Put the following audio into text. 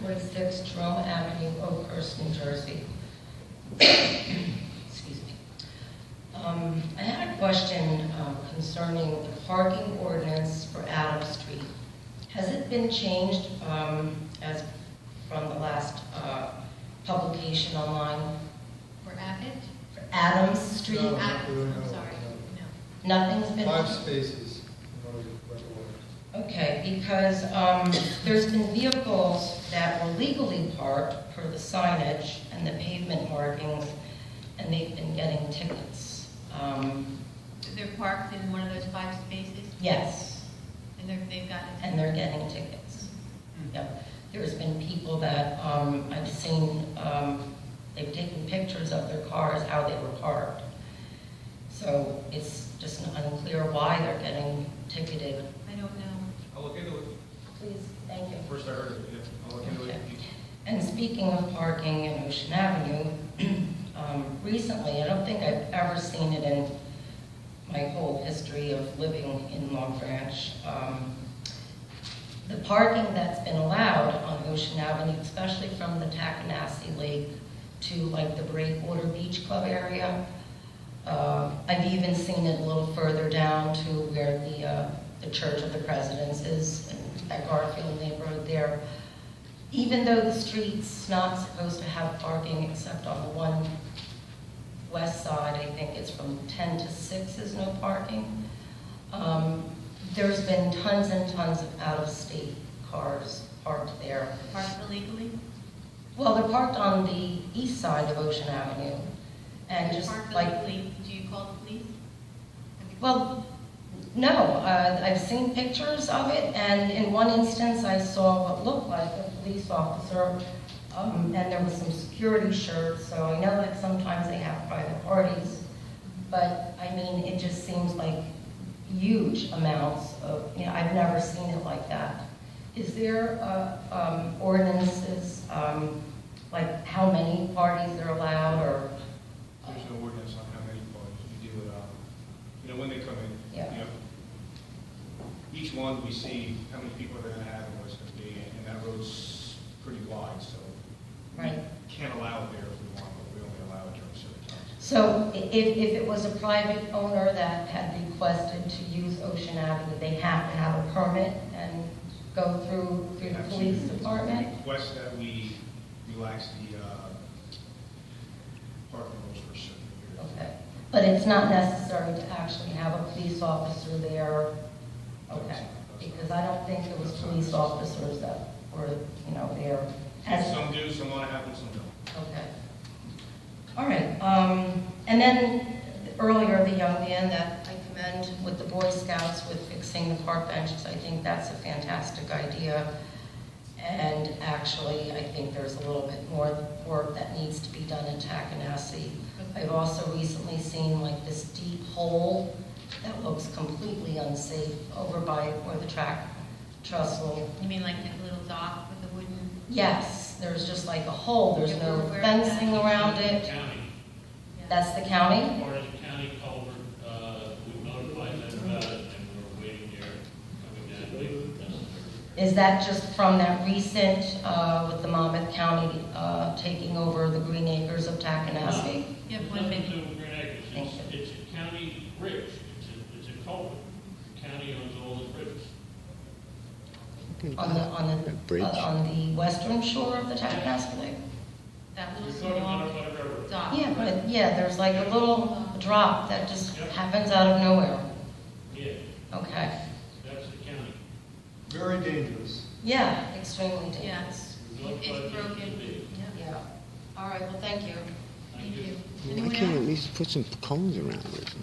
146 Jerome Avenue, Oakhurst, New Jersey. Excuse me. I had a question concerning the parking ordinance for Adams Street. Has it been changed as from the last publication online? For Abbott? For Adams Street? No. I'm sorry, no. Nothing's been... 5 spaces. Okay, because there's been vehicles that were legally parked per the signage and the pavement markings, and they've been getting tickets. They're parked in one of those 5 spaces? Yes, And they've gotten... and they're getting tickets. Yep. There's been people that I've seen, they've taken pictures of their cars, how they were parked. So it's just unclear why they're getting ticketed. I don't know. I'll look into it. Please, thank you. First I heard it, yeah. I'll look into it. And speaking of parking in Ocean Avenue, recently, I don't think I've ever seen it in my whole history of living in Long Branch. The parking that's been allowed on Ocean Avenue, especially from the Tackanassie Lake to like the Breakwater Beach Club area, I've even seen it a little further down to where the Church of the Presidents is, in that Garfield neighborhood there. Even though the street's not supposed to have parking except on the one west side, I think it's from 10 to 6 is no parking. There's been tons and tons of out-of-state cars parked there. Parked illegally? Well, they're parked on the east side of Ocean Avenue. And just Parked like, illegally, do you call the police? well, no, I've seen pictures of it, and in one instance I saw what looked like a police officer, and there was some security shirts, so I know that sometimes they have private parties, but I mean, it just seems like huge amounts of, you know, I've never seen it like that. Is there ordinances, like how many parties are allowed, or? There's no ordinance on how many parties. You do it, you know, when they come in. Yeah. You know, each one we see how many people they're going to have and what it's going to be, and that road's pretty wide, so Right. we can't allow it there if we want, but we only allow it during certain times. So if it was a private owner that had requested to use Ocean Avenue, they have to have a permit and go through the police department? Request that we relax the parking rules for a certain period. Okay. But it's not necessary to actually have a police officer there? Okay. Because I don't think there was police officers that were, you know, there. Some do, some want to have them, some don't. Okay. All right. And then earlier, the young man that I commend with the Boy Scouts with fixing the park benches, I think that's a fantastic idea. And actually, I think there's a little bit more work that needs to be done in Tackanassie. I've also recently seen like this deep hole that looks completely unsafe over by where the track trestle. You mean like the little dock with the wooden? Yes, there's just like a hole. There's no Where- fencing around it. County. That's the county? Or the county culvert, we notified them about it, and we're waiting there, coming down. Is that just from that recent, with the Monmouth County taking over the Green Acres of Tackanassie? You have It's 1 nothing minute. to do with Green Acres. Thank It's a county bridge, it's a culvert. The county owns all the bridges. On the western shore of the Tackanassie Lake? That We're little talking small about a railroad. dock. Yeah, but yeah, there's like a little drop that just happens out of nowhere. Yeah, Okay. that's the county. Very dangerous. Yeah, extremely Yeah, dangerous. it's broken. Yeah. Yeah. All right, well, thank you. Thank you. Why Anyone can't you at else? least put some cones around it?